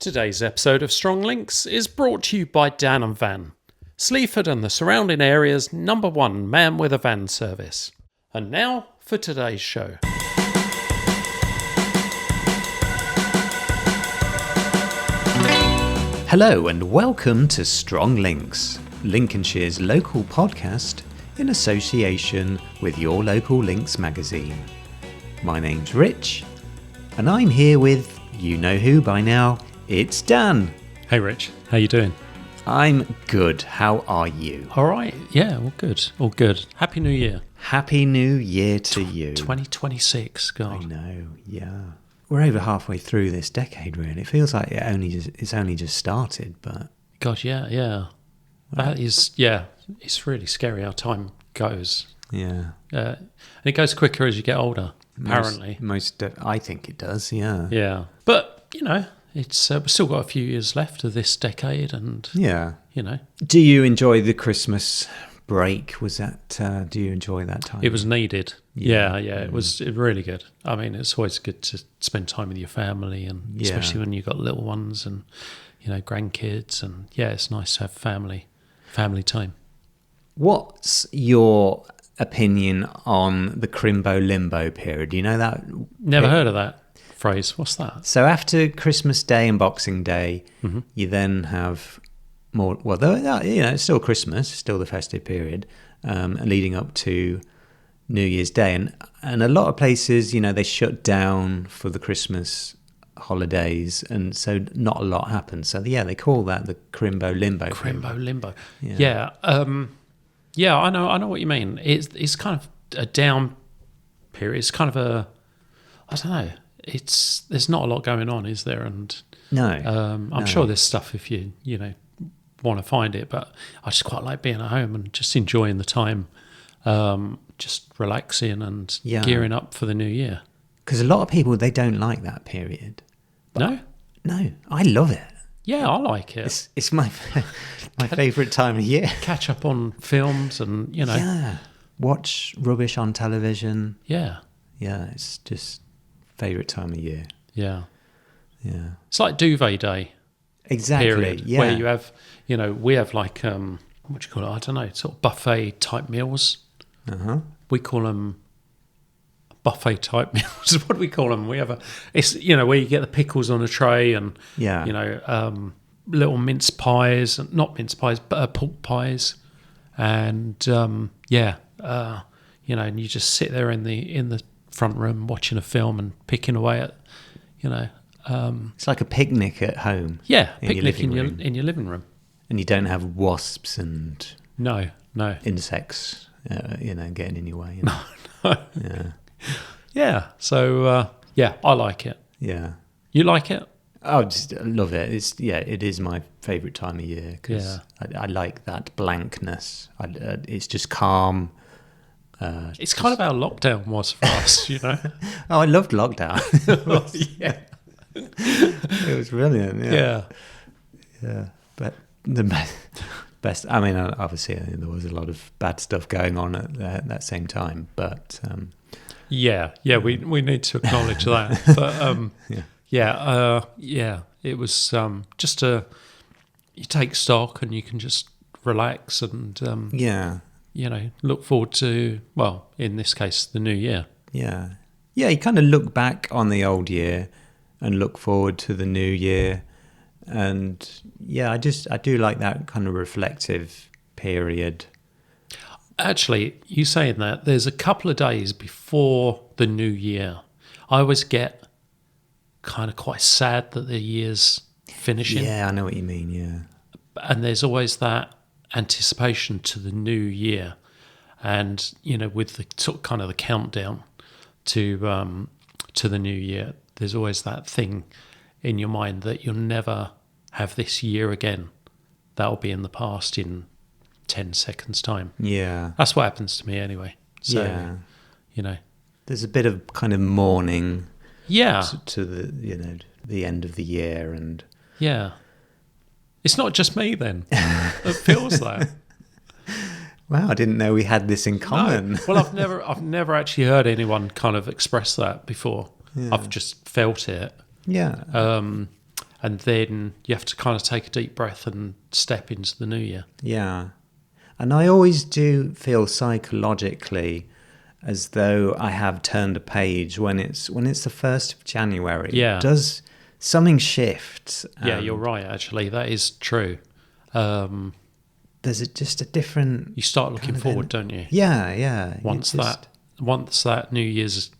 Today's episode of Strong Links is brought to you by Dan and Van, Sleaford and the surrounding area's #1 man with a van service. And now for today's show. Hello and welcome to Strong Links, Lincolnshire's local podcast in association with your local Links magazine. My name's Rich, and I'm here with, you know who by now, it's Dan. Hey Rich, how you doing? I'm good, how are you? All right, yeah, all good. Happy New Year. Happy New Year to you. 2026, God. I know, yeah. We're over halfway through this decade, really. It feels like it's only just started, but... God, yeah. That is, it's really scary how time goes. Yeah. And it goes quicker as you get older, apparently. I think it does, yeah. Yeah. But, you know, it's we've still got a few years left of this decade and, Yeah. you know. Do you enjoy the Christmas break? Do you enjoy that time? It was needed. Yeah. It was really good. I mean, it's always good to spend time with your family, and especially when you've got little ones and, you know, grandkids, and it's nice to have family time. What's your opinion on the Crimbo Limbo period? Do you know that? Never heard of that phrase. What's that? So after Christmas Day and Boxing Day, you then have more. Well, it's still Christmas, still the festive period, leading up to New Year's Day, and a lot of places, they shut down for the Christmas holidays, and so not a lot happens. So they call that the Crimbo Limbo. Crimbo Limbo. Yeah. I know what you mean. It's kind of a down period. It's kind of I don't know. There's not a lot going on, is there? And no, I'm sure there's stuff if you want to find it, but I just quite like being at home and just enjoying the time, just relaxing and gearing up for the new year. Because a lot of people, they don't like that period. No, I love it. Yeah, I like it. It's my favourite time of year. Catch up on films and watch rubbish on television. Yeah, it's just favourite time of year. Yeah. It's like duvet day. Exactly. Period, where you have, we have like what do you call it? I don't know, sort of buffet type meals. We call them buffet type meals. What do we call them? We have it's where you get the pickles on a tray and little mince pies, not mince pies, but pork pies, and and you just sit there in the front room watching a film and picking away at it's like a picnic at home. Picnic in your living room, and you don't have wasps and no insects getting in your way. No. So I like it. You like it? I just love it. It is my favourite time of year because I like that blankness. It's just calm. It's kind of how lockdown was for us, Oh, I loved lockdown. It was brilliant. Yeah. But the best. I mean, obviously, there was a lot of bad stuff going on at that same time, but we need to acknowledge that. But it was just you take stock and you can just relax and look forward to, well, in this case, the new year. You kind of look back on the old year and look forward to the new year. And I do like that kind of reflective period. Actually, you saying that, there's a couple of days before the new year, I always get kind of quite sad that the year's finishing. Yeah, I know what you mean, And there's always that anticipation to the new year, and with the sort of kind of the countdown to the new year, there's always that thing in your mind that you'll never have this year again. That'll be in the past in 10 seconds time. That's what happens to me anyway. So there's a bit of kind of mourning to the end of the year, and it's not just me then that feels that. Wow, I didn't know we had this in common. No. Well, I've never actually heard anyone kind of express that before. I've just felt it. Yeah. and then you have to kind of take a deep breath and step into the new year. Yeah. And I always do feel psychologically as though I have turned a page when it's the 1st of January. Yeah. Does something shift? Yeah, you're right, actually. That is true. There's just a different... You start looking forward, don't you? Yeah, yeah. Once that New Year's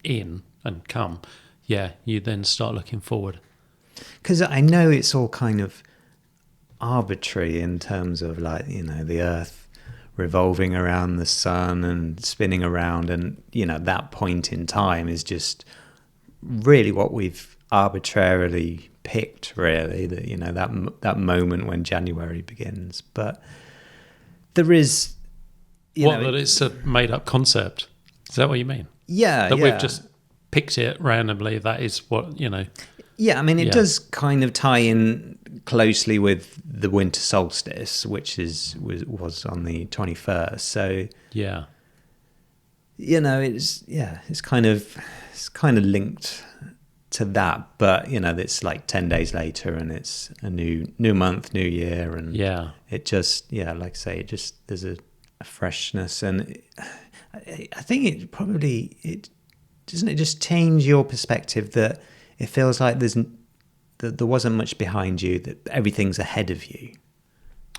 in and come, yeah, you then start looking forward. Because I know it's all kind of arbitrary in terms of, like, you know, the Earth revolving around the sun and spinning around, and, you know, that point in time is just really what we've arbitrarily picked, really, that, you know, that moment when January begins. But there is, that it's a made-up concept. Is that what you mean? Yeah, that we've just picked it randomly. That is what, you know. Yeah, I mean, it does kind of tie in closely with the winter solstice, which was on the 21st. So yeah, you know, it's kind of linked to that, but, you know, it's like 10 days later, and it's a new month, new year, and it just, like I say, it just, there's a freshness, and I think it probably doesn't it just change your perspective that it feels like there wasn't much behind you, that everything's ahead of you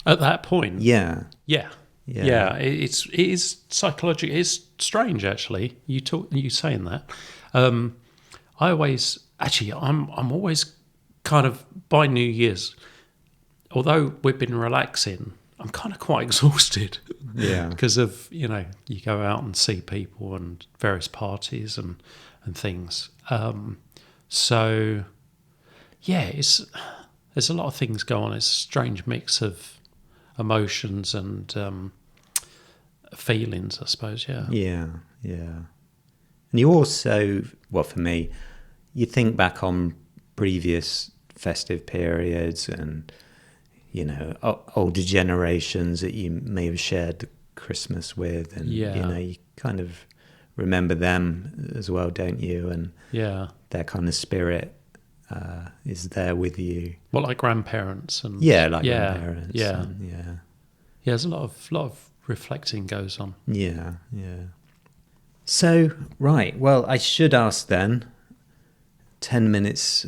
at that point. Yeah. It is psychological. It's strange, actually. You saying that. I'm always kind of, by New Year's, although we've been relaxing, I'm kind of quite exhausted. Yeah. Because of, you know, you go out and see people and various parties and things. So, yeah, there's a lot of things go on. It's a strange mix of emotions and feelings, I suppose, yeah. Yeah. And you also, well, for me, you think back on previous festive periods and, you know, older generations that you may have shared the Christmas with, and, you know, you kind of remember them as well, don't you? And their kind of spirit is there with you. Well, like grandparents and grandparents. Yeah. And, There's a lot of reflecting goes on. Yeah. So, right, well, I should ask then, about 10 minutes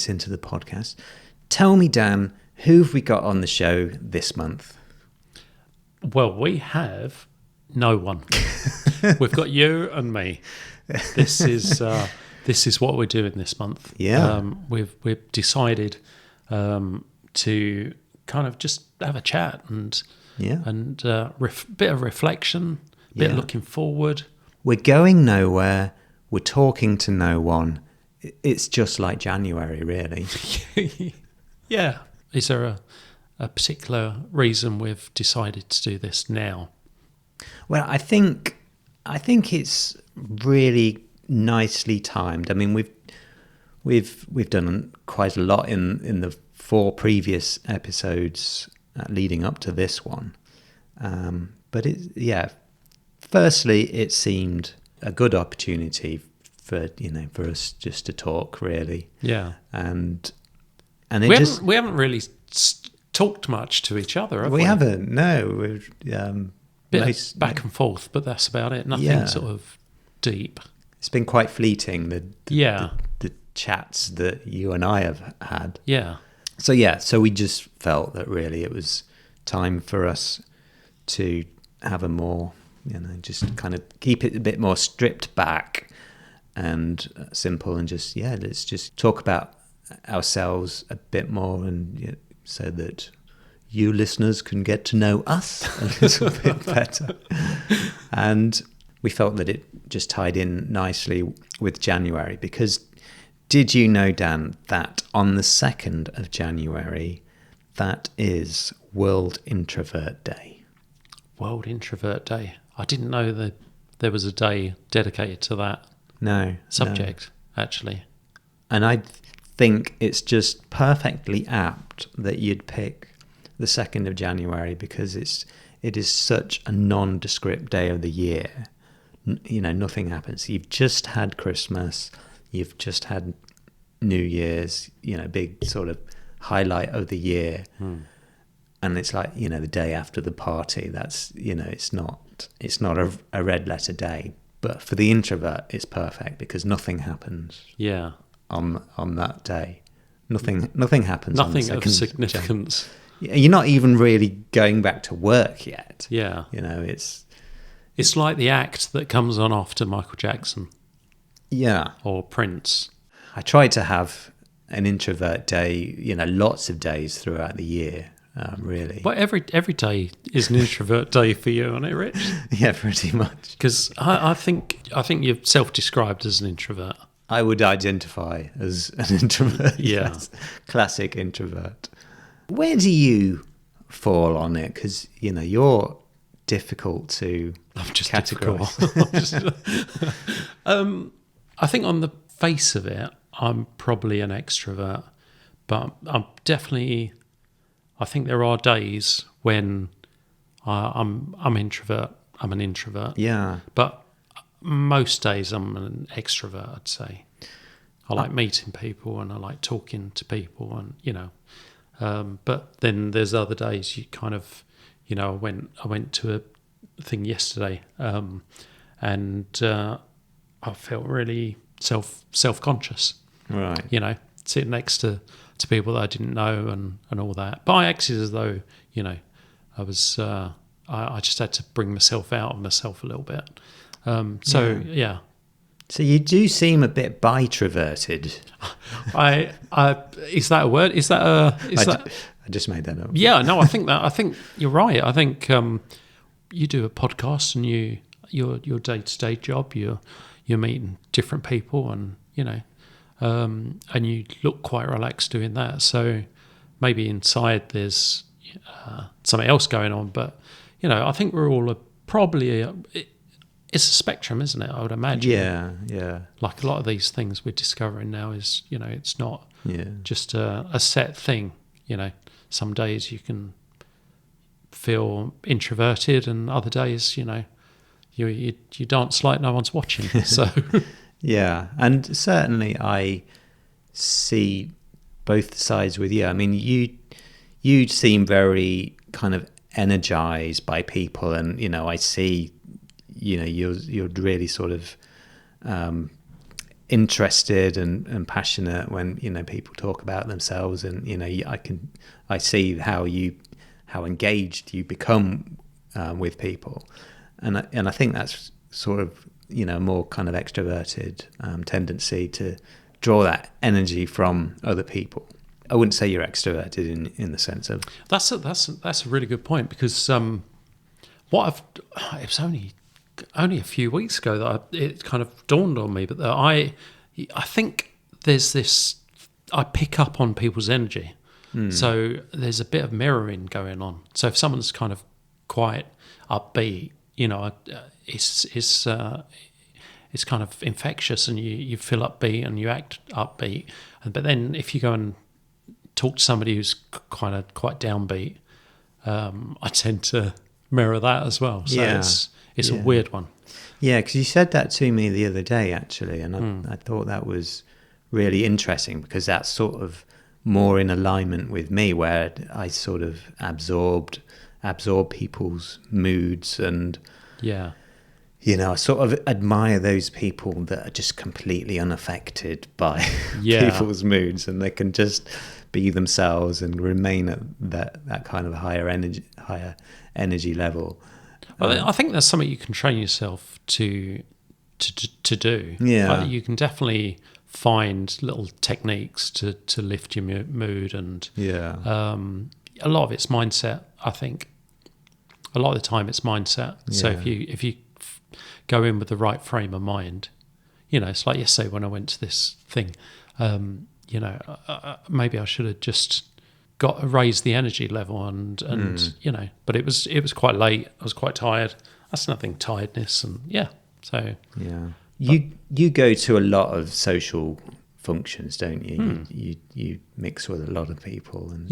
into the podcast, tell me, Dan, who have we got on the show this month? Well, we have no one. We've got you and me. This is what we're doing this month. Yeah. We've decided to kind of just have a chat and bit of reflection, bit of looking forward. We're going nowhere. We're talking to no one. It's just like January, really. Yeah. Is there a particular reason we've decided to do this now? Well, I think it's really nicely timed. I mean, we've done quite a lot in the 4 previous episodes leading up to this one. But firstly, it seemed a good opportunity for us just to talk, really. Yeah. And we haven't really talked much to each other, have we? We haven't. No. We're bit back and forth, but that's about it. Nothing sort of deep. It's been quite fleeting, the chats that you and I have had. Yeah. So we just felt that really it was time for us to have a more, just kind of keep it a bit more stripped back and simple, and just, let's just talk about ourselves a bit more, and so that you listeners can get to know us a little bit better. And we felt that it just tied in nicely with January, because did you know, Dan, that on the 2nd of January, that is World Introvert Day? World Introvert Day. I didn't know that there was a day dedicated to that subject, actually. And I think it's just perfectly apt that you'd pick the 2nd of January, because it is such a nondescript day of the year. Nothing happens. You've just had Christmas. You've just had New Year's, big sort of highlight of the year. And it's like, the day after the party, that's, it's not a red letter day. But for the introvert, it's perfect because nothing happens on that day. Nothing happens. Nothing of significance. You're not even really going back to work yet. Yeah. It's like the act that comes on after Michael Jackson. Yeah. Or Prince. I try to have an introvert day, lots of days throughout the year, really. Well, every day is an introvert day for you, isn't it, Rich? Yeah, pretty much. Because I think you're self-described as an introvert. I would identify as an introvert. Yeah. Yes. Classic introvert. Where do you fall on it? Because, you're difficult to categorize. I think on the face of it, I'm probably an extrovert, but I think there are days when I'm introvert. I'm an introvert. Yeah. But most days I'm an extrovert, I'd say. I like meeting people and I like talking to people and, but then there's other days you kind of, I went to a thing yesterday and I felt really self-conscious. Right. Sitting next to people that I didn't know and all that. But I acted as though, I was, I just had to bring myself out of myself a little bit. Yeah. So you do seem a bit bitroverted. Is that a word? I just made that up. Yeah, no, I think you're right. I think you do a podcast and your day-to-day job, you're meeting different people and and you look quite relaxed doing that. So maybe inside there's something else going on, but I think we're all probably it's a spectrum, isn't it? I would imagine. Yeah. Like a lot of these things we're discovering now is it's not just a set thing. Some days you can feel introverted, and other days you dance like no one's watching. So. Yeah, and certainly I see both sides with you. I mean, you seem very kind of energized by people, and I see, you're really sort of interested and passionate when people talk about themselves, and I see how engaged you become with people, and I think that's sort of more kind of extroverted tendency to draw that energy from other people. I wouldn't say you're extroverted in the sense of that's a really good point, because it was only a few weeks ago that it kind of dawned on me, but that I think there's this, I pick up on people's energy. So there's a bit of mirroring going on. So if someone's kind of quite upbeat, it's kind of infectious, and you feel upbeat and you act upbeat. But then if you go and talk to somebody who's kind of quite downbeat, I tend to mirror that as well. So it's a weird one. Yeah, because you said that to me the other day, actually, and I thought that was really interesting, because that's sort of more in alignment with me, where I sort of absorb people's moods, and I sort of admire those people that are just completely unaffected by people's moods, and they can just be themselves and remain at that kind of higher energy level. Well, I think that's something you can train yourself to do. Yeah, you can definitely find little techniques to lift your mood, and a lot of it's mindset. I think a lot of the time it's mindset. So if you go in with the right frame of mind, it's like yesterday when I went to this thing. Maybe I should have just raised the energy level, and but it was quite late. I was quite tired. That's nothing, tiredness, and so you go to a lot of social functions, don't you? You mix with a lot of people, and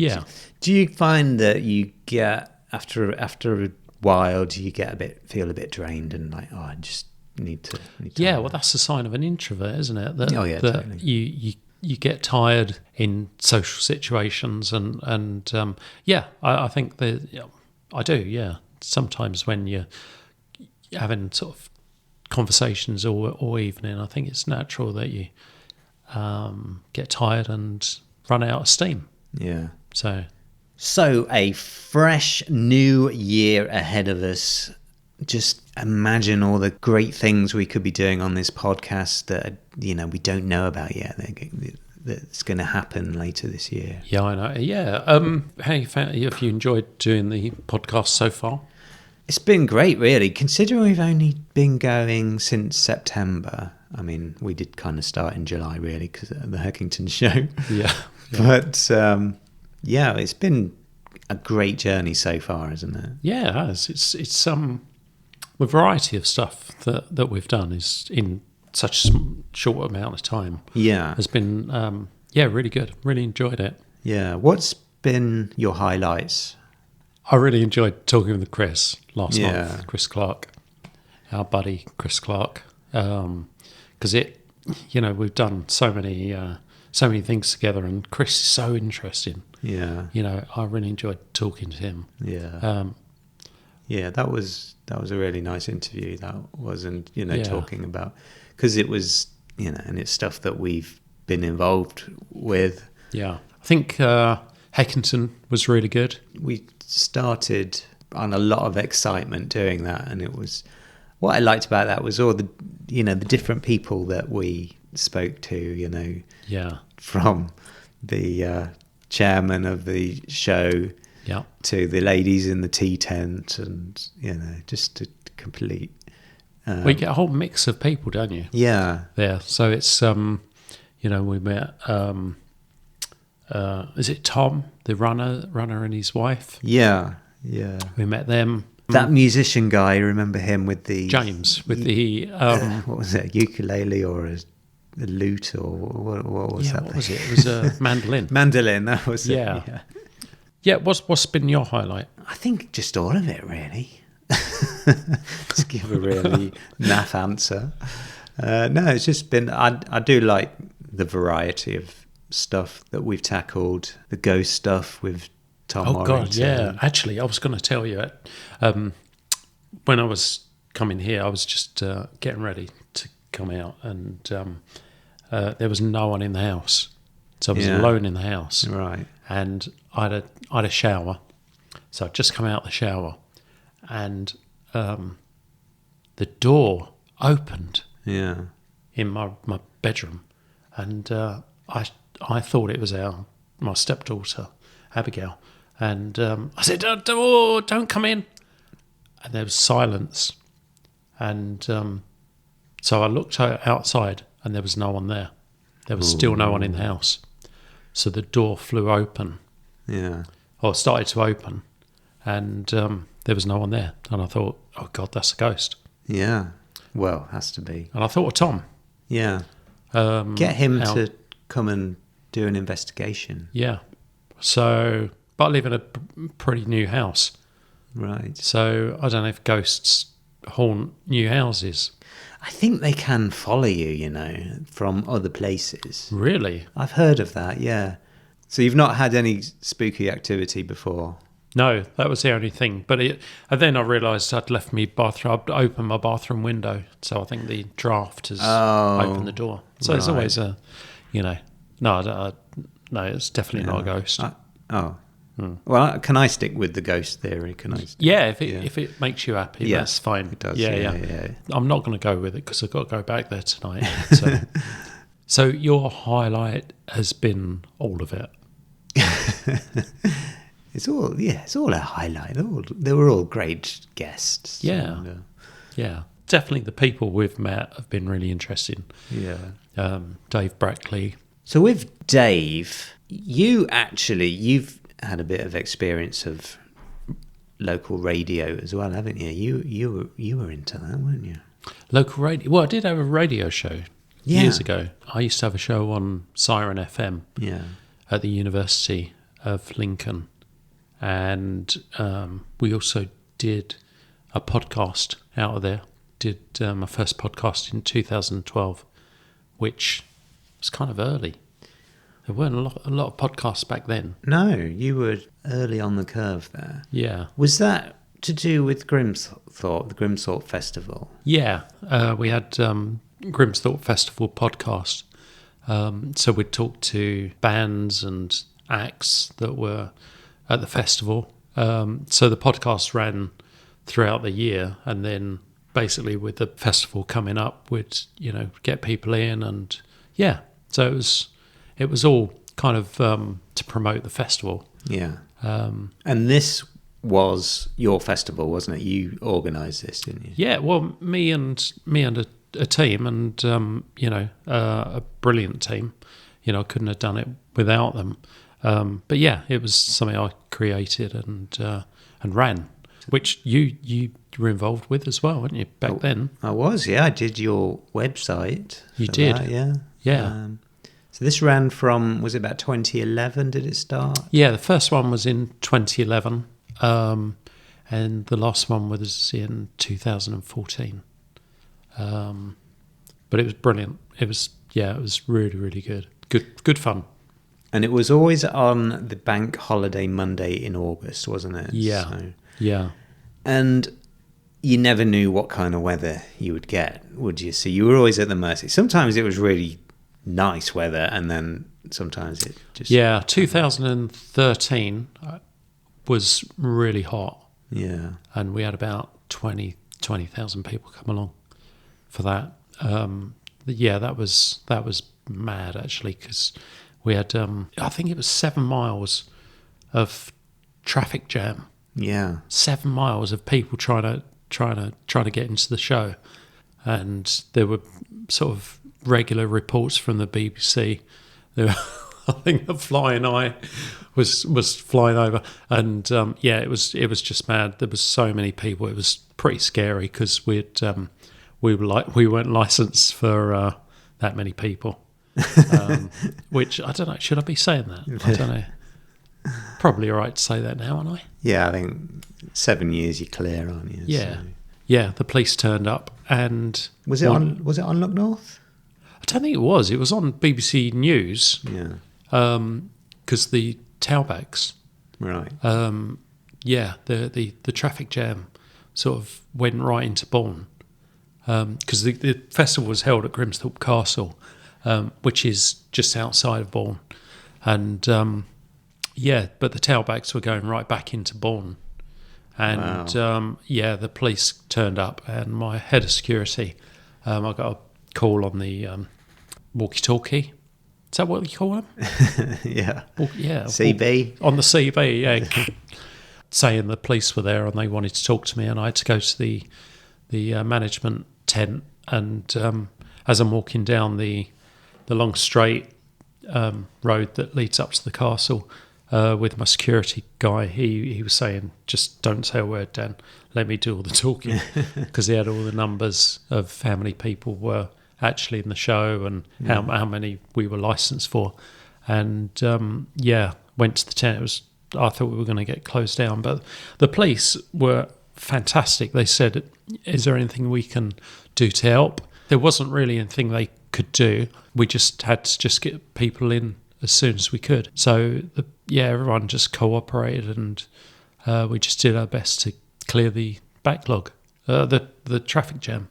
do you find that you get after a while, do you feel a bit drained and like, I just need to well, that's a sign of an introvert, isn't it? That totally. you get tired in social situations, and I think that I do. Yeah, sometimes when you're having sort of conversations all evening, I think it's natural that you get tired and run out of steam. Yeah. So a fresh new year ahead of us. Just imagine all the great things we could be doing on this podcast that, we don't know about yet. That's going to happen later this year. Yeah, I know. Yeah. Have you enjoyed doing the podcast so far? It's been great, really, considering we've only been going since September. I mean, we did kind of start in July, really, because of the Heckington show. Yeah. But, it's been a great journey so far, isn't it? Yeah, it has. It's the variety of stuff that we've done is in such a short amount of time. Yeah. Has been, really good. Really enjoyed it. Yeah. What's been your highlights? I really enjoyed talking with Chris last month, Chris Clark, our buddy Chris Clark, because we've done so many things together, and Chris is so interesting. Yeah. I really enjoyed talking to him. Yeah. That was a really nice interview. That wasn't, talking about, because it was, and it's stuff that we've been involved with. Yeah. I think Heckington was really good. We started on a lot of excitement doing that, and it was, what I liked about that was all the, the different people that we spoke to, from the chairman of the show to the ladies in the tea tent, and, just a complete... well, you get a whole mix of people, don't you? Yeah. There. So it's, we met... is it Tom, the runner and his wife? Yeah. We met them. That musician guy, remember him with the... James, with the... what was it, a ukulele or a lute, or what was that? What was it? It was a mandolin. Mandolin, that was it. Yeah, what's been your highlight? I think just all of it, really. To give a really naff answer. No, it's just been... I do like the variety of stuff that we've tackled. The ghost stuff with Tom Warrington. God, yeah. Actually, I was going to tell you, when I was coming here, I was just getting ready to come out, and there was no one in the house. So I was alone in the house. Right. And I had a shower. So I'd just come out of the shower, and the door opened in my bedroom, and I thought it was my stepdaughter, Abigail, and I said, don't come in. And there was silence, and so I looked outside, and there was no one there. There was still no one in the house. So the door flew open. Yeah. Or started to open, and there was no one there. And I thought, oh God, that's a ghost. Yeah. Well, has to be. And I thought of Tom. Yeah. Get him to come and do an investigation. Yeah. So, but I live in a pretty new house. Right. So I don't know if ghosts haunt new houses. I think they can follow you, from other places. Really? I've heard of that, yeah. So you've not had any spooky activity before? No, that was the only thing. And then I realised I'd left my bathroom. I'd opened my bathroom window, so I think the draft has opened the door. So there's always a, no, it's definitely not a ghost. Well, can I stick with the ghost theory? If it makes you happy, that's fine. It does. Yeah. I'm not going to go with it because I've got to go back there tonight. So your highlight has been all of it. It's all a highlight. They were all great guests. Yeah. Yeah. Definitely the people we've met have been really interesting. Yeah. Dave Brackley. So with Dave, you've had a bit of experience of local radio as well, haven't you? You were into that, weren't you? Local radio. Well, I did have a radio show years ago. I used to have a show on Siren FM at the University of Lincoln, and we also did a podcast out of there. Did my first podcast in 2012, which was kind of early. There weren't a lot of podcasts back then. No, you were early on the curve there. Yeah. Was that to do with Grimsthorpe, the Grimsthorpe Festival? Yeah. We had Grimsthorpe Festival podcast. So we'd talk to bands and acts that were at the festival. So the podcast ran throughout the year, and then basically with the festival coming up, we'd get people in, and so it was all kind of to promote the festival. Yeah. And this was your festival, wasn't it? You organised this, didn't you? Yeah. Well, me and a team, and a brilliant team. I couldn't have done it without them. But yeah, it was something I created and ran, which you were involved with as well, weren't you, back then? I was, yeah. I did your website. You did? That, yeah. Yeah. So this ran from, was it about 2011, did it start? Yeah, the first one was in 2011, and the last one was in 2014. But it was brilliant. It was really, really good. Good fun. And it was always on the bank holiday Monday in August, wasn't it? Yeah. So, yeah. And you never knew what kind of weather you would get, would you? So you were always at the mercy. Sometimes it was really nice weather, and then sometimes it just... Yeah, 2013 was really hot. Yeah. And we had about 20,000 people come along for that. That was mad, actually, because we had, I think it was 7 miles of traffic jam. Yeah. 7 miles of people trying to get into the show, and there were sort of regular reports from the BBC. There were, I think the Flying Eye was flying over, and it was just mad. There was so many people. It was pretty scary because we weren't licensed for that many people. Which I don't know. Should I be saying that? I don't know. Probably all right to say that now, aren't I? Yeah, I think 7 years you're clear, aren't you? Yeah, so. Yeah. The police turned up, and was it on Look North? I don't think it was. It was on BBC News. Yeah. Because the tailbacks. Right. The traffic jam sort of went right into Bourne. Because the festival was held at Grimsthorpe Castle, which is just outside of Bourne. And, but the tailbacks were going right back into Bourne. And, wow. The police turned up, and my head of security, I got a call on the walkie-talkie. Is that what you call them? Yeah. Yeah. CB? On the CB, yeah. Saying the police were there and they wanted to talk to me, and I had to go to the management tent, and as I'm walking down the long straight road that leads up to the castle with my security guy, he was saying, just don't say a word, Dan, let me do all the talking, because he had all the numbers of how many people were actually in the show and how many we were licensed for. And went to the tent. I thought we were going to get closed down, but the police were fantastic. They said, is there anything we can do to help? There wasn't really anything they could do. We just had to just get people in as soon as we could. So everyone just cooperated, and we just did our best to clear the backlog, the traffic jam.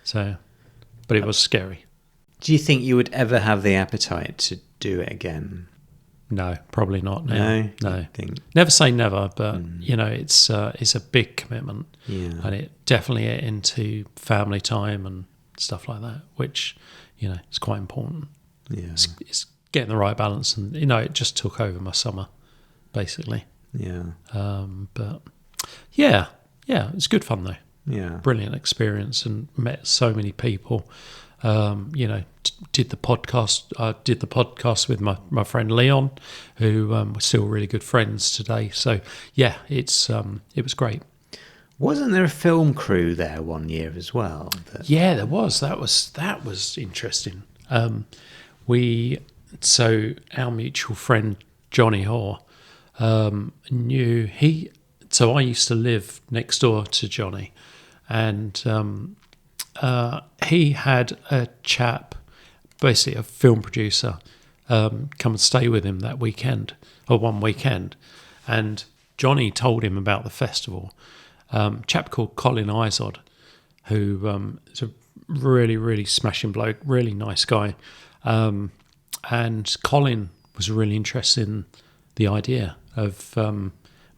So, but it was scary. Do you think you would ever have the appetite to do it again? No, probably not now. No. Never say never, but it's a big commitment, and it definitely ate into family time and stuff like that, which is quite important. Yeah, it's getting the right balance, and it just took over my summer, basically. Yeah. But it's good fun though. Yeah, brilliant experience, and met so many people. Did the podcast. I did the podcast with my friend Leon, who we're still really good friends today. So it was great. Wasn't there a film crew there one year as well? Yeah, there was. That was interesting. Our mutual friend Johnny Hoare knew he. So I used to live next door to Johnny, and he had a chap, basically a film producer, come and stay with him that weekend, or one weekend. And Johnny told him about the festival. A chap called Colin Izod, who is a really, really smashing bloke, really nice guy. And Colin was really interested in the idea of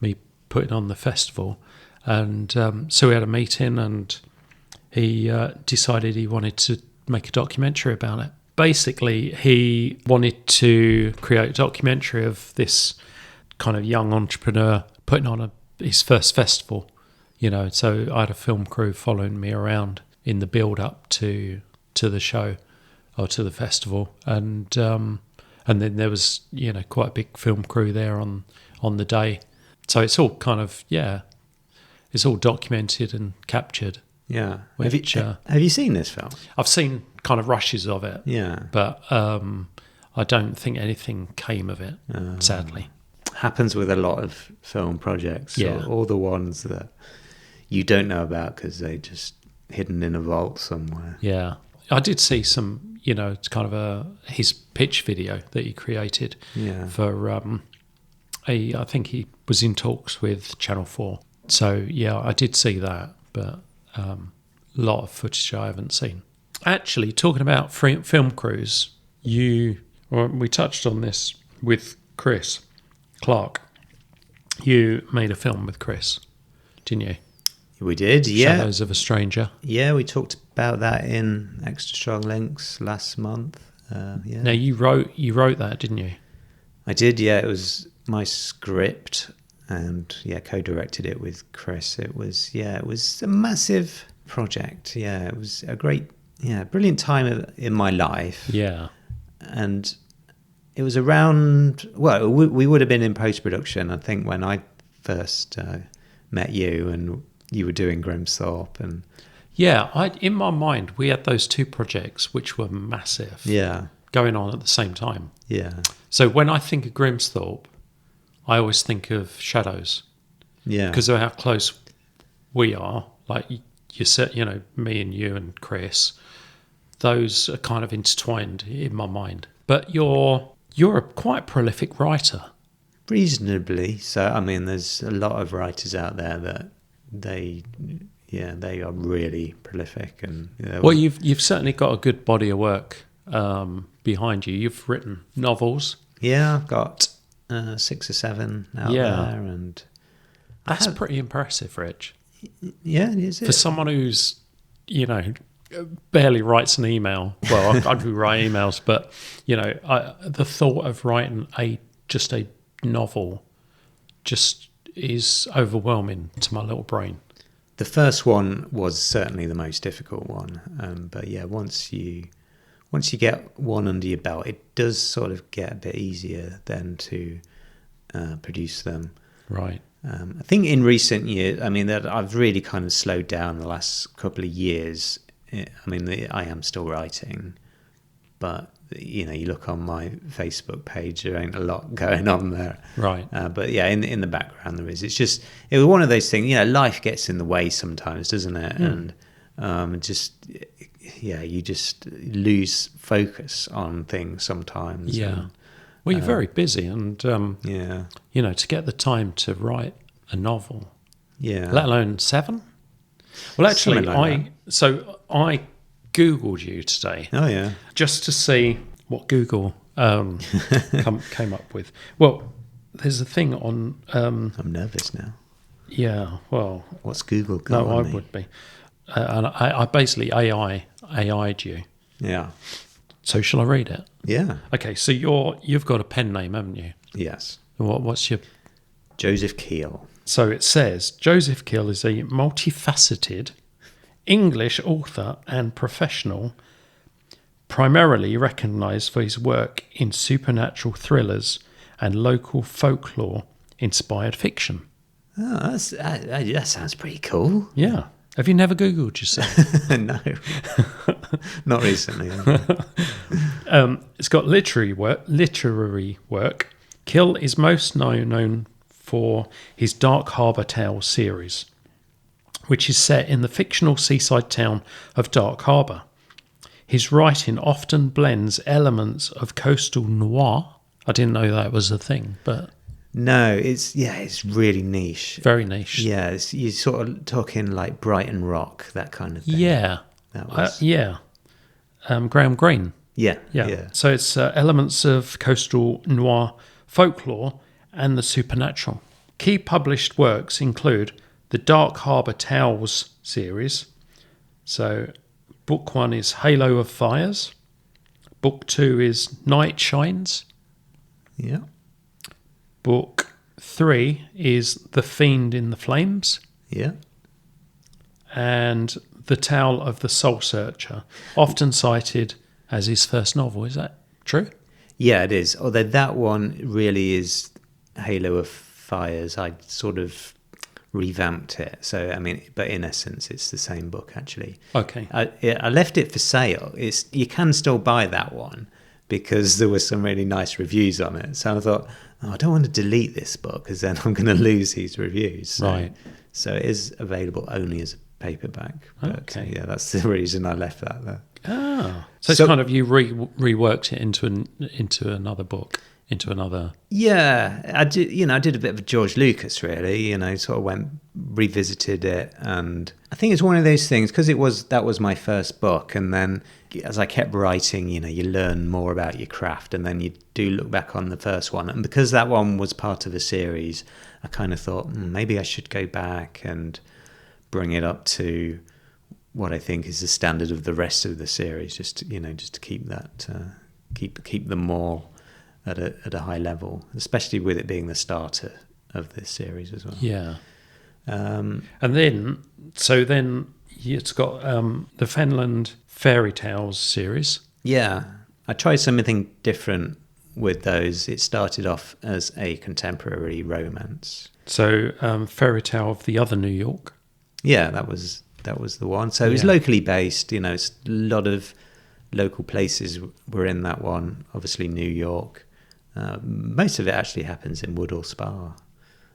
me putting on the festival. And so we had a meeting, and he decided he wanted to make a documentary about it. Basically, he wanted to create a documentary of this kind of young entrepreneur putting on his first festival. So I had a film crew following me around in the build-up to the show or to the festival. And then there was, quite a big film crew there on the day. So it's all kind of, it's all documented and captured. Yeah. Which, have you seen this film? I've seen kind of rushes of it. Yeah. But I don't think anything came of it, sadly. Happens with a lot of film projects. Yeah. All the ones that you don't know about because they're just hidden in a vault somewhere. Yeah. I did see some, it's kind of his pitch video that he created for I think he was in talks with Channel 4. So, yeah, I did see that, but a lot of footage I haven't seen. Actually, talking about film crews, we touched on this with Chris Clark. You made a film with Chris, didn't you? We did, yeah. Shadows of a Stranger. Yeah, we talked about that in Extra Strong Links last month. Yeah. Now, you wrote that, didn't you? I did, yeah. It was my script, and co-directed it with Chris. It was a massive project. Yeah, it was a great, brilliant time in my life. Yeah. And it was around, well, we would have been in post-production, I think, when I first met you, and you were doing Grimthorpe. And yeah, in my mind, we had those two projects, which were massive. Yeah. Going on at the same time. Yeah. So when I think of Grimthorpe, I always think of Shadows. Yeah. Because of how close we are. Like, you said, me and you and Chris, those are kind of intertwined in my mind. But you're a quite prolific writer. Reasonably. So, I mean, there's a lot of writers out there that they are really prolific. And well, you've certainly got a good body of work behind you. You've written novels. Yeah, I've got 6 or 7 out there, and that's pretty impressive, Rich. Yeah, is it? For someone who's, barely writes an email. Well, I do write emails, but the thought of writing just a novel just is overwhelming to my little brain. The first one was certainly the most difficult one, but yeah, once you get one under your belt, it does sort of get a bit easier then to produce them. Right. I think in recent years, I mean, that I've really kind of slowed down the last couple of years. I mean, I am still writing, but you look on my Facebook page, there ain't a lot going on there. Right. But yeah, in the background there is. It was one of those things. Life gets in the way sometimes, doesn't it? And you just lose focus on things sometimes. Yeah. And, well, you're very busy, and to get the time to write a novel, let alone 7. Well, actually, I Googled you today. Oh yeah, just to see what Google came up with. Well, there's a thing on. I'm nervous now. Yeah. Well, what's Google got No, on I me? would be. And I basically AI'd you. Yeah. So shall I read it? Yeah. Okay. So you've got a pen name, haven't you? Yes. What's your? Joseph Kiel. So it says Joseph Kiel is a multifaceted English author and professional, primarily recognised for his work in supernatural thrillers and local folklore-inspired fiction. Oh, that sounds pretty cool. Yeah. Have you never Googled yourself? No. Not recently. It's got literary work. Kiel is most known for his Dark Harbour Tales series, which is set in the fictional seaside town of Dark Harbour. His writing often blends elements of coastal noir. I didn't know that was a thing, but No, it's really niche. very niche. Yeah, you're sort of talking like Brighton Rock, that kind of thing. Yeah. That was, Graham Greene. yeah. So it's elements of coastal noir folklore and the supernatural. Key published works include the Dark Harbour Tales series. So book 1 is Halo of Fires. Book 2 is Night Shines. Yeah. Book 3 is The Fiend in the Flames. Yeah. And The Tale of the Soul Searcher, often cited as his first novel. Is that true? Yeah, it is. Although that one really is Halo of Fires. I sort of revamped it. So, I mean, but in essence, it's the same book, actually. Okay. I left it for sale. You can still buy that one because there were some really nice reviews on it. So I thought, I don't want to delete this book because then I'm going to lose these reviews. So, Right. So it is available only as a paperback. But Okay. yeah, that's the reason I left that there. Ah. So it's kind of you reworked it into another book, into another... Yeah, I did a bit of a George Lucas, really. Sort of revisited it, and I think it's one of those things because that was my first book, and then as I kept writing, you learn more about your craft, and then you do look back on the first one, and because that one was part of a series, I kind of thought maybe I should go back and bring it up to what I think is the standard of the rest of the series, just to keep that keep them all at a high level, especially with it being the starter of this series as well. Yeah. And then it's got the Fenland Fairy Tales series. Yeah, I tried something different with those. It started off as a contemporary romance. So Fairy Tale of the Other New York. Yeah, that was the one. So it was locally based. It's a lot of local places were in that one. Obviously, New York. Most of it actually happens in Woodall Spa.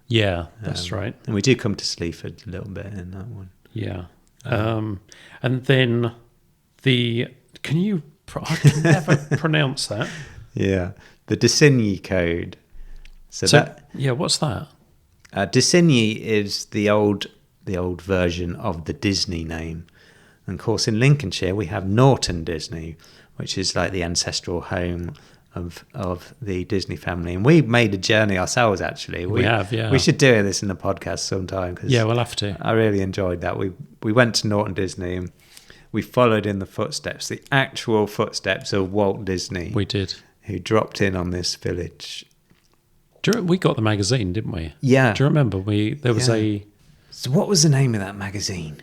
Yeah, that's right. And we do come to Sleaford a little bit in that one. Yeah. And then I can never pronounce that. Yeah, the Designy Code. What's that? Designy is the old version of the Disney name. And of course, in Lincolnshire, we have Norton Disney, which is like the ancestral home of the Disney family. And we made a journey ourselves, actually. We have, yeah. We should do this in the podcast sometime. Yeah, we'll have to. I really enjoyed that. We went to Norton Disney and we followed in the actual footsteps of Walt Disney. We did. Who dropped in on this village. We got the magazine, didn't we? Yeah. Do you remember? There was a... So what was the name of that magazine?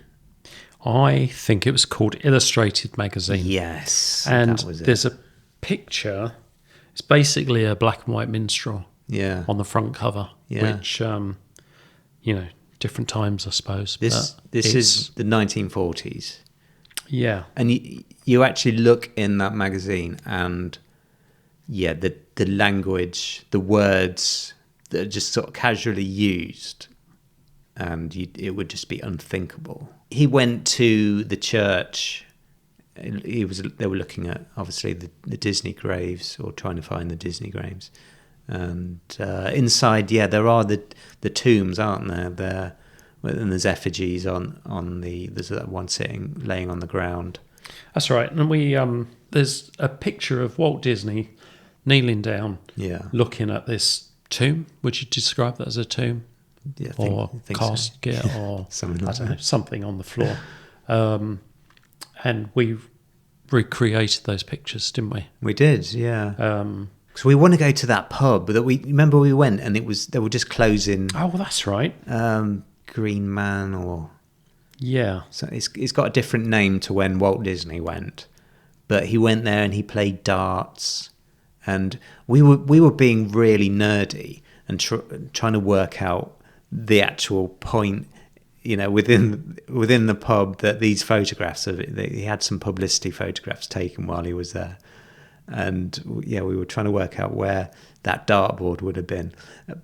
I think it was called Illustrated Magazine. Yes. And that was it. There's a picture. It's basically a black and white minstrel. Yeah. On the front cover. Yeah. Which, different times, I suppose. This is the 1940s. Yeah. And you actually look in that magazine and, the language, the words that are just sort of casually used, and it would just be unthinkable. He went to the church. They were looking at, obviously, the Disney graves, or trying to find the Disney graves. And inside, there are the tombs, aren't there? And there's effigies there's that one laying on the ground. That's right. And there's a picture of Walt Disney kneeling down, looking at this tomb. Would you describe that as a tomb? Yeah, or I think casket, so. or something like that. Something on the floor. And we recreated those pictures, didn't we? We did, yeah. So we want to go to that pub that remember we went, and they were just closing. Oh, well, that's right. Green Man, or so it's got a different name to when Walt Disney went, but he went there and he played darts, and we were being really nerdy and trying to work out the actual point, within the pub, that these photographs of it. He had some publicity photographs taken while he was there, And yeah, we were trying to work out where that dartboard would have been.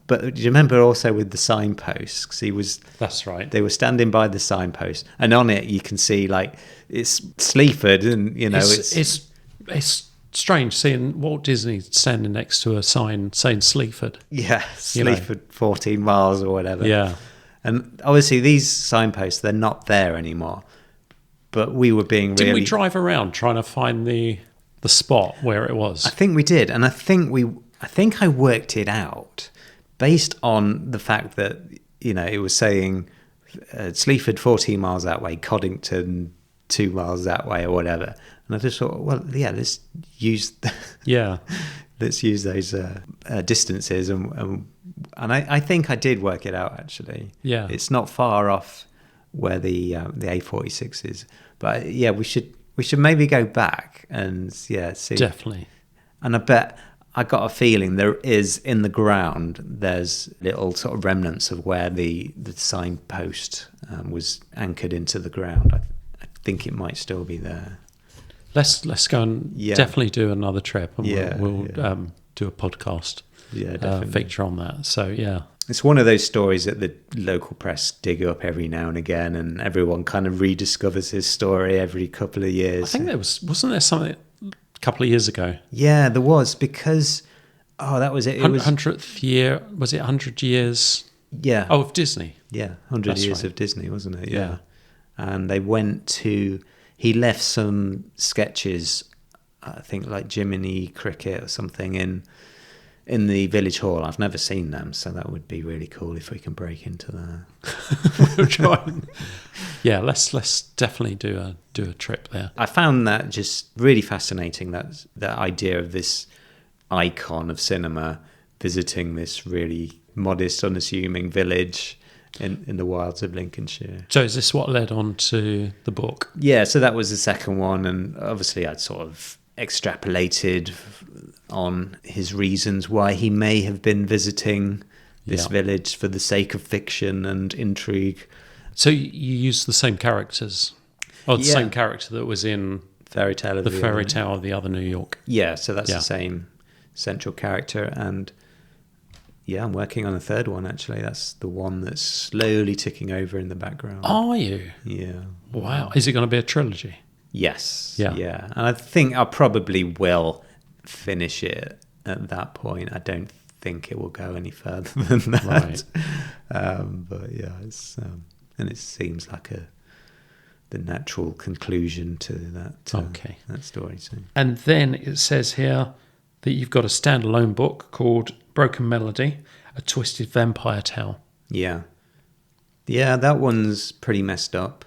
But do you remember also with the signposts? 'Cause That's right. they were standing by the signpost, and on it you can see like it's Sleaford, and it's strange seeing Walt Disney standing next to a sign saying Sleaford. yeah, Sleaford 14 miles or whatever. Yeah. And obviously these signposts, they're not there anymore. But we were being Didn't we drive around trying to find the spot where it was? I think we did, and I think I worked it out based on the fact that it was saying Sleaford 14 miles that way, Coddington 2 miles that way, or whatever. And I just thought, well, yeah, let's use let's use those distances, and I think I did work it out actually. Yeah, it's not far off where the A46 is, but yeah, we should maybe go back and see. Definitely. And I bet I got a feeling there is in the ground. There's little sort of remnants of where the signpost was anchored into the ground. I think it might still be there. Let's go and definitely do another trip, and we'll do a podcast feature on that. So yeah, it's one of those stories that the local press dig up every now and again, and everyone kind of rediscovers his story every couple of years. I think wasn't there something a couple of years ago? Yeah, there was, because that was it. It was 100th year. Was it 100 years? Yeah. Oh, of Disney. Yeah, 100 years of Disney, wasn't it? Yeah. And they went to. He left some sketches, I think like Jiminy Cricket or something, in the village hall. I've never seen them, so that would be really cool if we can break into that. We'll try. Yeah, let's definitely do a trip there. I found that just really fascinating, that idea of this icon of cinema visiting this really modest, unassuming village in the wilds of Lincolnshire. So is this what led on to the book? Yeah, so that was the second one, and obviously I'd sort of extrapolated on his reasons why he may have been visiting this village for the sake of fiction and intrigue. So you used the same characters, or the same character that was in Fairy Tale of the Other New York. Yeah, so that's the same central character, and I'm working on a third one actually. That's the one that's slowly ticking over in the background. Are you? Yeah. Wow. Is it going to be a trilogy? Yes. Yeah. And I think I probably will finish it at that point. I don't think it will go any further than that. Right. But yeah, it's and it seems like the natural conclusion to that that story. So. And then it says here that you've got a standalone book called Broken Melody, A Twisted Vampire Tale. Yeah. Yeah, that one's pretty messed up.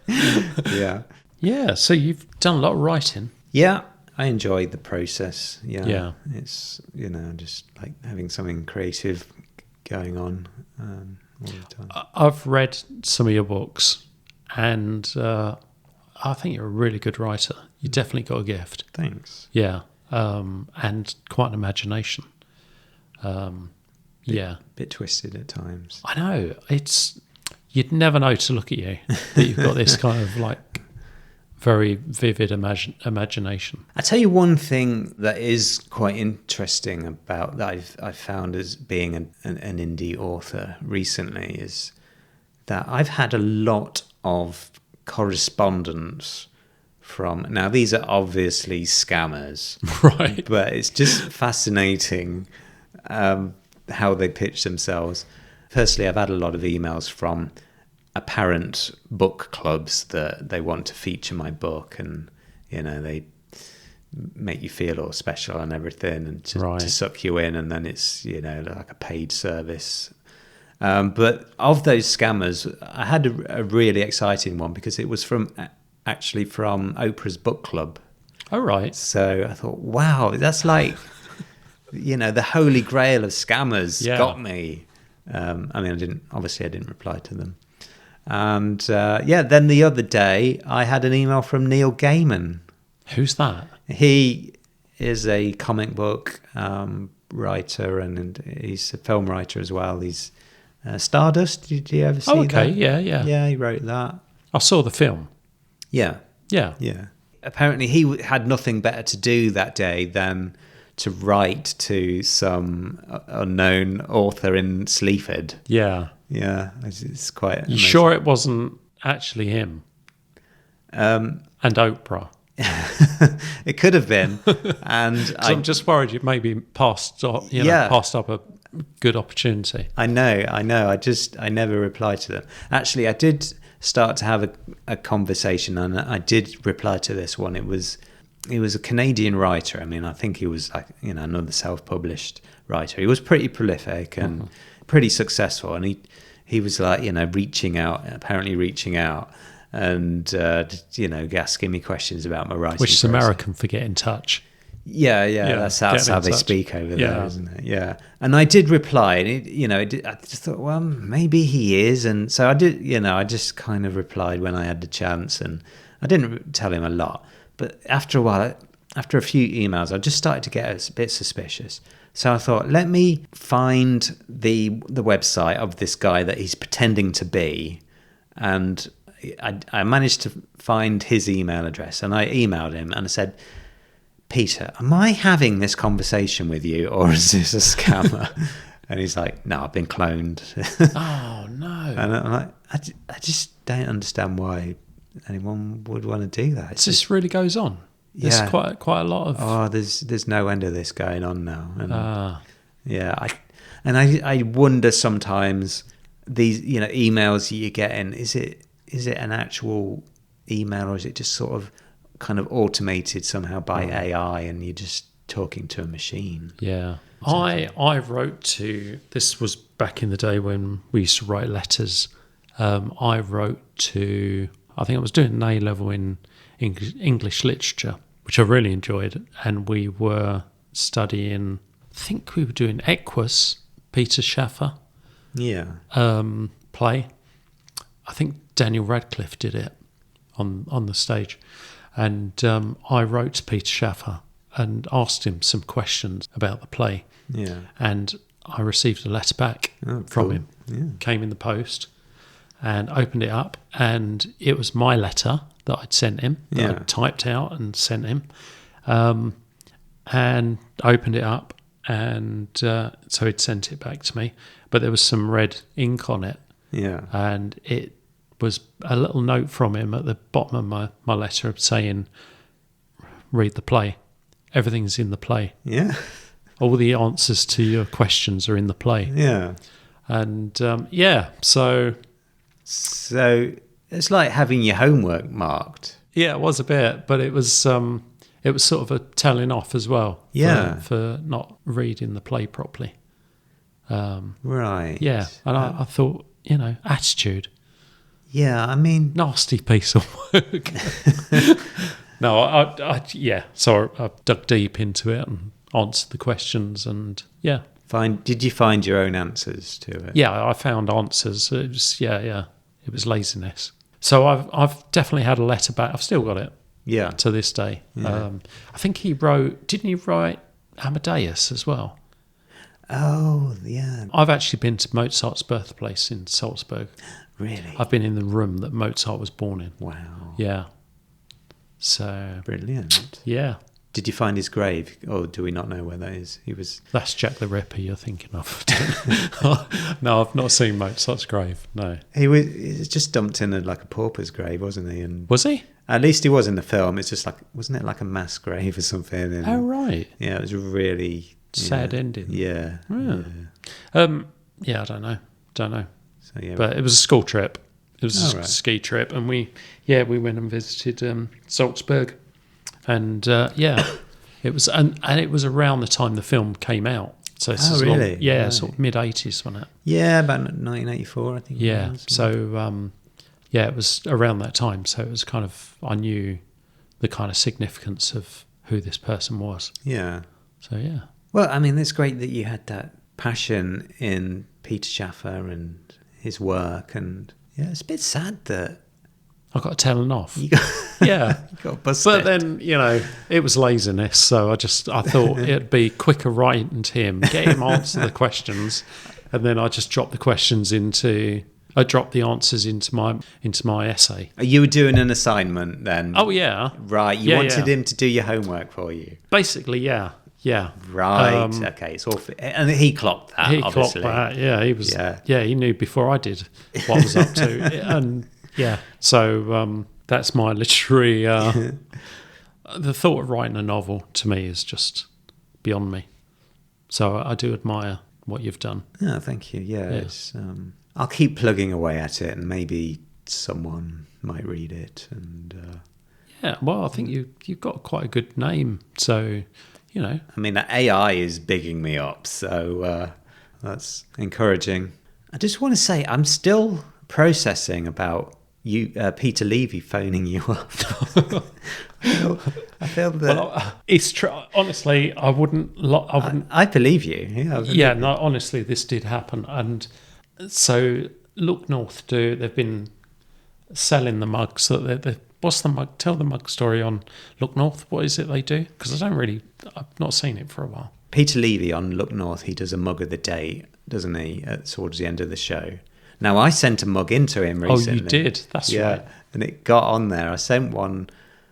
Yeah. Yeah, so you've done a lot of writing. Yeah, I enjoyed the process. Yeah. It's, just like having something creative going on all the time. I've read some of your books, and I think you're a really good writer. You definitely got a gift. Thanks. Yeah, and quite an imagination. Bit twisted at times. I know. You'd never know to look at you that you've got this kind of like very vivid imagination. I tell you one thing that is quite interesting about that I've found as being an indie author recently is that I've had a lot of correspondence from, now these are obviously scammers, right? But it's just fascinating how they pitch themselves. Firstly, I've had a lot of emails from apparent book clubs that they want to feature my book, and they make you feel all special and everything, and to suck you in, and then it's like a paid service. But of those scammers, I had a really exciting one because it was from Oprah's book club. Oh, right. So I thought, wow, that's like the holy grail of scammers. Got me. I didn't reply to them. And then the other day I had an email from Neil Gaiman. Who's that? He is a comic book writer, and he's a film writer as well. He's Stardust. Did you ever see that? Yeah. Yeah, he wrote that. I saw the film. Yeah. apparently he had nothing better to do that day than to write to some unknown author in Sleaford. Yeah. Yeah, it's quite You amazing. sure it wasn't actually him? And Oprah? It could have been. And I'm just worried you maybe passed up a good opportunity. I know. I never replied to them. Actually, I did start to have a conversation, and I did reply to this one. It was a Canadian writer. I mean, I think he was like, another self-published writer. He was pretty prolific and pretty successful, and he was like, reaching out and asking me questions about my writing. Which is process. American for get in touch. Yeah, that's how they speak over there, isn't it? Yeah, and I did reply, and I just thought, well, maybe he is, and so I did. I just kind of replied when I had the chance, and I didn't tell him a lot. But after a while, after a few emails, I just started to get a bit suspicious. So I thought, let me find the website of this guy that he's pretending to be, and I managed to find his email address, and I emailed him, and I said, Peter, am I having this conversation with you, or is this a scammer? And he's like, no, I've been cloned. Oh, no. And I'm like, I just don't understand why anyone would want to do that. This really goes on. There's quite a lot of... Oh, there's no end of this going on now. And yeah, I wonder sometimes these, emails you're getting, is it an actual email, or is it just sort of kind of automated somehow by AI, and you're just talking to a machine? Yeah. I wrote to, this was back in the day when we used to write letters. I wrote to, I think I was doing an A-level in English literature, which I really enjoyed, and we were studying, I think we were doing Equus, Peter Shaffer play. I think Daniel Radcliffe did it on the stage. And I wrote to Peter Shaffer and asked him some questions about the play. Yeah. And I received a letter back from him. Yeah. Came in the post, and opened it up, and it was my letter that I'd sent him, that I'd typed out and sent him. And opened it up, and so he'd sent it back to me. But there was some red ink on it. Yeah. And it was a little note from him at the bottom of my letter saying, read the play. Everything's in the play. Yeah. All the answers to your questions are in the play. Yeah. And so it's like having your homework marked. Yeah, it was a bit, but it was sort of a telling off as well. Yeah. For not reading the play properly. Right. Yeah. And I thought, attitude. Yeah, I mean... Nasty piece of work. No, so I dug deep into it and answered the questions, and Did you find your own answers to it? Yeah, I found answers. It was, it was laziness. So I've definitely had a letter back. I've still got it. Yeah. To this day. Yeah. I think didn't he write Amadeus as well? Oh, yeah. I've actually been to Mozart's birthplace in Salzburg. Really? I've been in the room that Mozart was born in. Wow. Yeah. So... Brilliant. Yeah. Did you find his grave, or do we not know where that is? That's Jack the Ripper you're thinking of. No, I've not seen Mozart's grave, no. He was just dumped in a pauper's grave, wasn't he? And was he? At least he was in the film. It's just wasn't it like a mass grave or something? And, oh, right. Yeah, it was really... Sad ending. Yeah. Yeah, I don't know. So, yeah. But it was a school trip. It was a ski trip, and we went and visited Salzburg, and it was and it was around the time the film came out. So it's really? Right. Sort of mid-80s, wasn't it? Yeah, about 1984, I think. Yeah. It was. So it was around that time. So it was kind of, I knew the kind of significance of who this person was. Yeah. So yeah. Well, I mean, it's great that you had that passion in Peter Shaffer and his work, and it's a bit sad that I got telling off. You got busted. But then, it was laziness, so I thought it'd be quicker writing to him, get him answer the questions, and then I just drop the questions into I dropped the answers into my essay. You were doing an assignment then? Oh yeah, right. You wanted him to do your homework for you. Basically, yeah. Right. Okay. It's all and he clocked that. He obviously. clocked that. Yeah, he was. Yeah, he knew before I did what I was up to, and yeah. So that's my literary. The thought of writing a novel to me is just beyond me. So I do admire what you've done. Oh, thank you. Yeah. It's, I'll keep plugging away at it, and maybe someone might read it. And yeah, well, I think you've got quite a good name, so you know. I mean, the AI is bigging me up, so that's encouraging. I just want to say, I'm still processing about you, Peter Levy, phoning you up. I feel that. Well, it's true. Honestly, I wouldn't. I believe you. Yeah. No. Honestly, this did happen, and so Look North they've been selling the mugs. What's the mug? Tell the mug story on Look North. What is it they do? Because I've not seen it for a while. Peter Levy on Look North, he does a mug of the day, doesn't he? Towards the end of the show. Now, I sent a mug in to him recently. Oh, you did? That's right. And it got on there. I sent one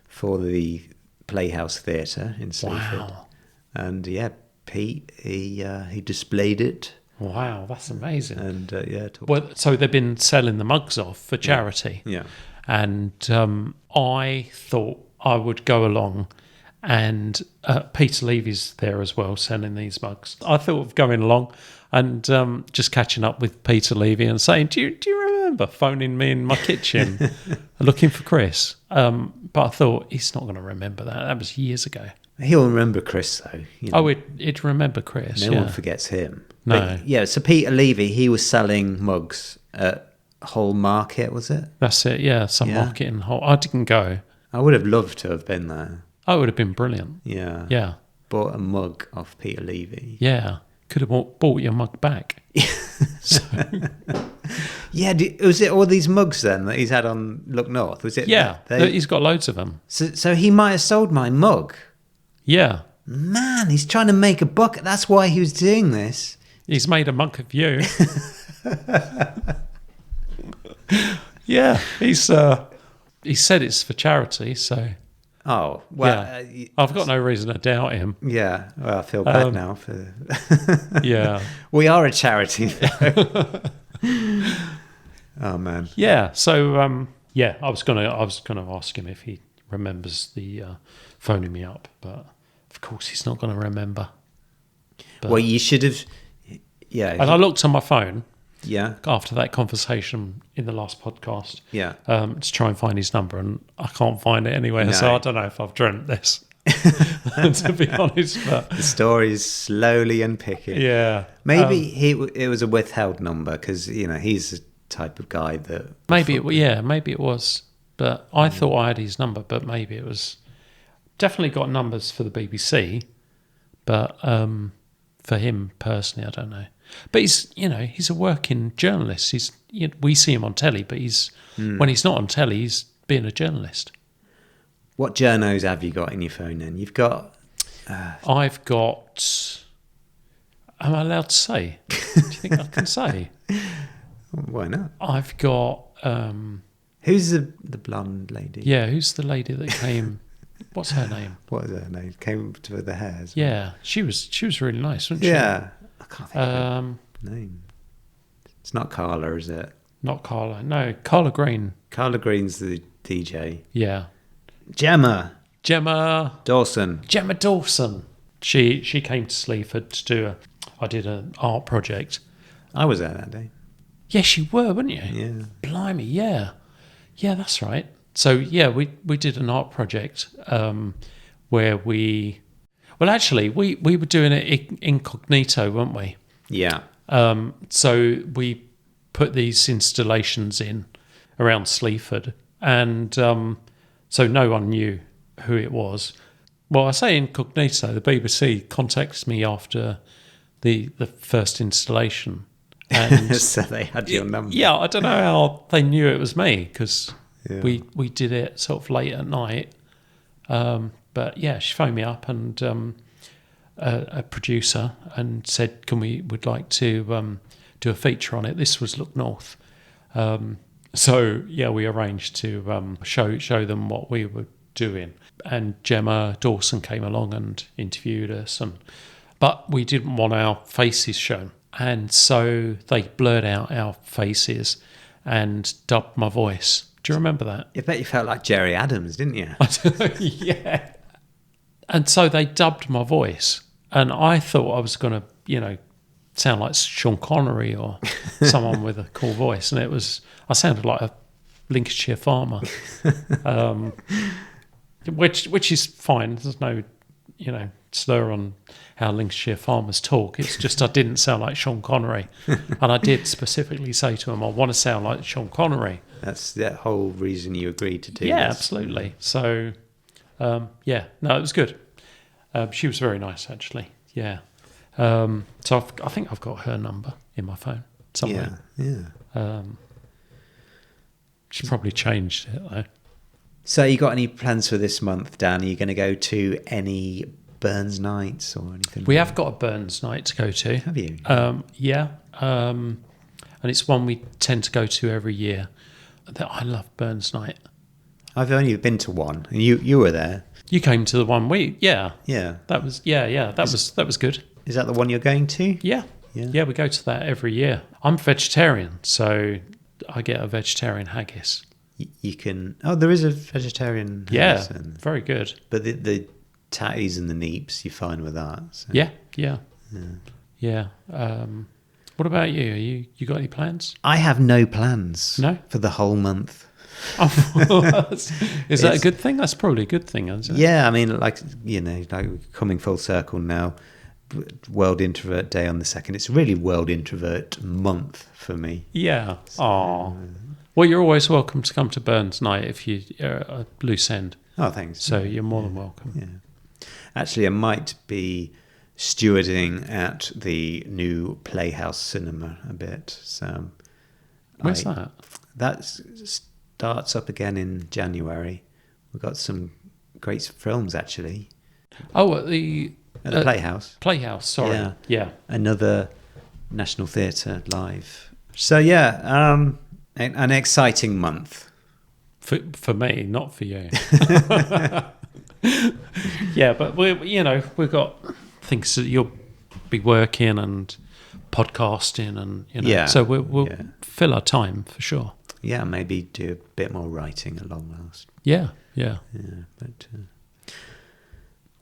for the Playhouse Theatre in Sleaford. Wow. And yeah, Pete, he displayed it. Wow, that's amazing. And well, so they've been selling the mugs off for charity. Yeah. And I thought I would go along, and Peter Levy's there as well selling these mugs. I thought of going along and just catching up with Peter Levy and saying, do you remember phoning me in my kitchen looking for Chris? But I thought, he's not going to remember that. That was years ago. He'll remember Chris, though. You know. Oh, it'd remember Chris. No one forgets him. No. But, yeah, so Peter Levy, he was selling mugs at Hull Market, was it? That's it, yeah. Some market in Hull. I didn't go. I would have loved to have been there. Oh, it would have been brilliant. Yeah. Yeah. Bought a mug off Peter Levy. Yeah. Could have bought your mug back. So. Yeah, was it all these mugs then that he's had on Look North? Was it? Yeah, he's got loads of them. So he might have sold my mug. Yeah. Man, he's trying to make a buck. That's why he was doing this. He's made a mug of you. Yeah, he said it's for charity, so. Oh, well. Yeah. I've got no reason to doubt him. Yeah, well, I feel bad now for. Yeah. We are a charity, though. Oh, man. Yeah, so, yeah, I was gonna ask him if he remembers the phoning me up, but of course he's not going to remember. But, well, you should have. Yeah. And I looked on my phone. Yeah. After that conversation in the last podcast. Yeah. To try and find his number, and I can't find it anywhere. No. So I don't know if I've dreamt this, to be honest. But the story's slowly unpicking. Yeah. Maybe it was a withheld number because, you know, he's the type of guy that. Maybe it was. But I thought I had his number, but maybe it was. Definitely got numbers for the BBC, but for him personally, I don't know. But he's a working journalist. We see him on telly, but when he's not on telly, he's being a journalist. What journos have you got in your phone then? You've got... I've got... Am I allowed to say? Do you think I can say? Why not? I've got... who's the blonde lady? Yeah, who's the lady that came... What's her name? What is her name? Came to the hairs. Yeah, she was really nice, wasn't she? Yeah. I can't think of her name. It's not Carla, is it? Not Carla. No, Carla Green. Carla Green's the DJ. Yeah. Gemma Dawson. Dawson. She came to Sleaford to do I did an art project. I was there that day. Yes, you were, weren't you? Yeah. Blimey, yeah. Yeah, that's right. So, yeah, we did an art project where we... Well, actually, we were doing it incognito, weren't we? Yeah. So we put these installations in around Sleaford, and so no one knew who it was. Well, I say incognito. The BBC contacted me after the first installation. And so they had your number. Yeah, I don't know how they knew it was me, because we did it sort of late at night. But yeah, she phoned me up and a producer and said, would like to do a feature on it. This was Look North. So yeah, we arranged to show them what we were doing, and Gemma Dawson came along and interviewed us, but we didn't want our faces shown, and so they blurred out our faces and dubbed my voice. Do you remember that? I bet you felt like Jerry Adams, didn't you? Yeah. And so they dubbed my voice, and I thought I was going to, sound like Sean Connery or someone with a cool voice, and I sounded like a Lincolnshire farmer, which is fine. There's no, slur on how Lincolnshire farmers talk. It's just I didn't sound like Sean Connery, and I did specifically say to him, I want to sound like Sean Connery. That's the whole reason you agreed to do this. Yeah, absolutely. So, no, it was good. She was very nice, actually. Yeah. So I think I've got her number in my phone somewhere. Yeah. She probably changed it though. So you got any plans for this month, Dan? Are you going to go to any Burns nights or anything? We have got a Burns night to go to. Have you? Yeah. And it's one we tend to go to every year. I love Burns night. I've only been to one, and you were there. You came to the one Yeah. That was that was good. Is that the one you're going to? Yeah. We go to that every year. I'm vegetarian, so I get a vegetarian haggis. You can. Oh, there is a vegetarian. Yeah, very good. But the tatties and the neeps, you're fine with that. So. Yeah. What about you? You got any plans? I have no plans. No? For the whole month. Is that a good thing? That's probably a good thing, isn't it? Yeah, I mean, like coming full circle now. World Introvert Day on the 2nd. It's really World Introvert Month for me. Yeah. Oh. Well, you're always welcome to come to Burns Night if you're a loose end. Oh, thanks. So you're more than welcome. Yeah. Actually, I might be stewarding at the new Playhouse Cinema a bit. So where's that? That starts up again in January. We've got some great films, actually. Oh, at the Playhouse. Playhouse, sorry. Yeah. Another National Theatre live. So, yeah, an exciting month. For me, not for you. Yeah, but we've got things that you'll be working and podcasting and, so we'll fill our time for sure. Yeah, maybe do a bit more writing at long last. Yeah. But...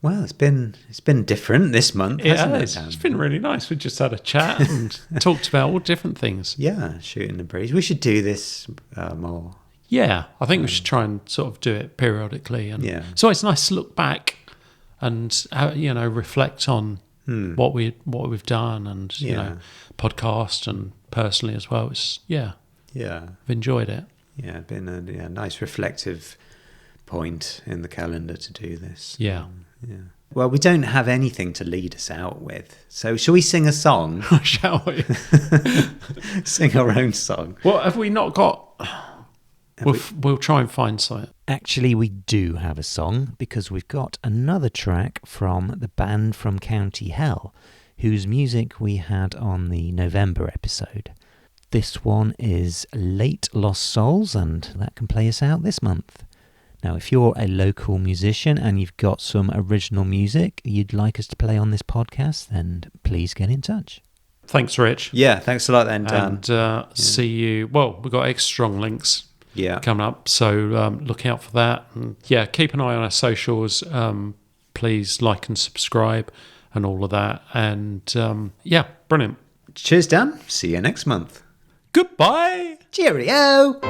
well, it's been different this month, hasn't it? It's been really nice. We just had a chat and talked about all different things. Yeah, shooting the breeze. We should do this more. Yeah, I think we should try and sort of do it periodically. And so it's nice to look back and reflect on what we've done and podcast and personally as well. It's I've enjoyed it. Yeah, been a nice reflective point in the calendar to do this. Yeah. Well, we don't have anything to lead us out with, so shall we sing a song? Shall we? Sing our own song. Well, have we not got... We'll try and find something. Actually, we do have a song, because we've got another track from the band from County Hell, whose music we had on the November episode. This one is Late Lost Souls, and that can play us out this month. Now, if you're a local musician and you've got some original music you'd like us to play on this podcast, then please get in touch. Thanks, Rich. Yeah, thanks a lot then, Dan. And see you... Well, we've got extra strong links coming up, so look out for that. And keep an eye on our socials. Please like and subscribe and all of that. And brilliant. Cheers, Dan. See you next month. Goodbye. Cheerio.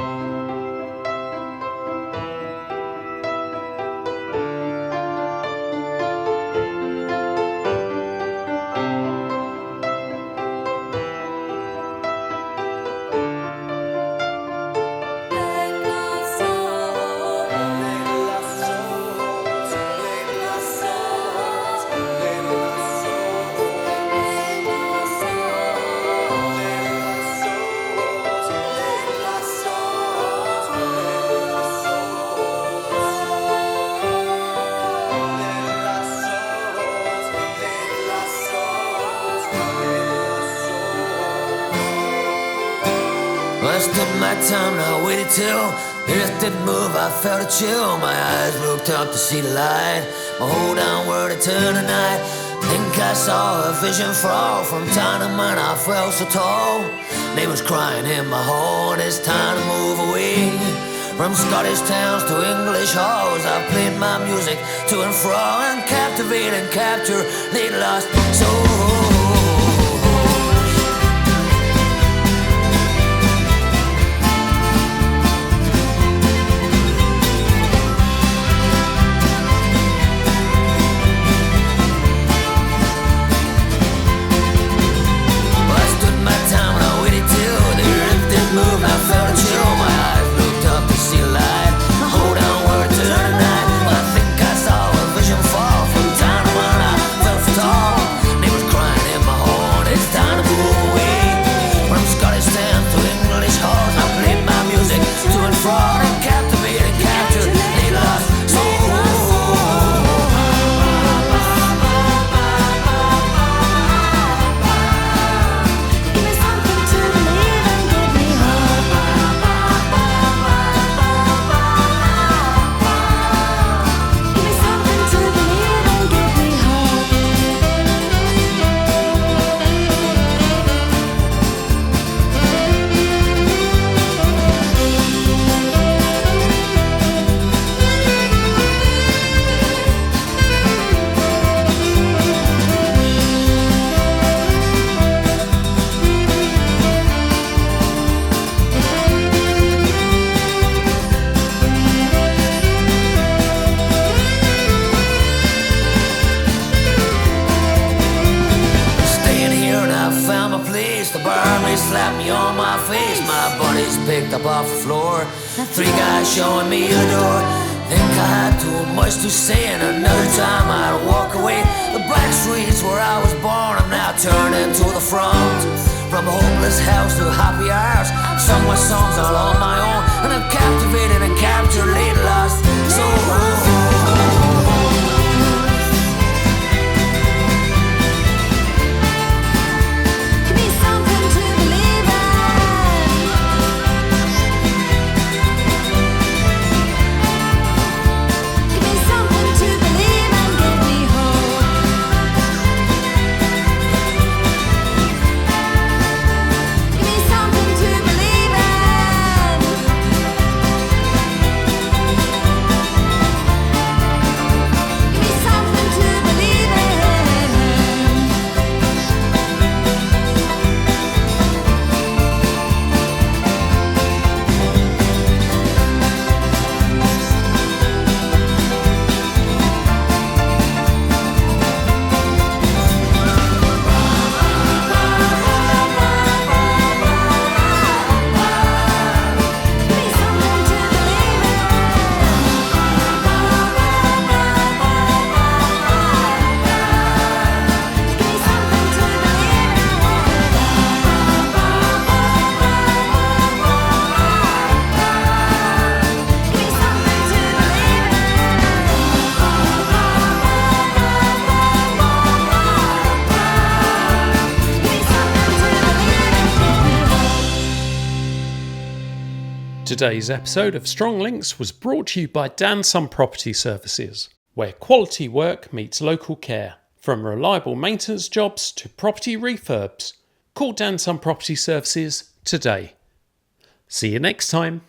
I stood my time and I waited till the earth didn't move. I felt a chill. My eyes looked up to see the light. My whole downward it turned the night. Think I saw a vision fall from time to mind. I felt so tall. Neighbors crying in my hall. It's time to move away from Scottish towns to English halls. I played my music to and fro and captivate and capture the lost souls. Slapped me on my face, my buddies picked up off the floor. 3 guys showing me the door. Think I had too much to say, and another time I'd walk away. The back streets where I was born, I'm now turning to the front. From a hopeless house to happy hours, sung my songs all on my own, and I'm captivated and captured, laid lost. So Today's episode of Strong Links was brought to you by Danson Property Services, where quality work meets local care. From reliable maintenance jobs to property refurbs, call Danson Property Services today. See you next time.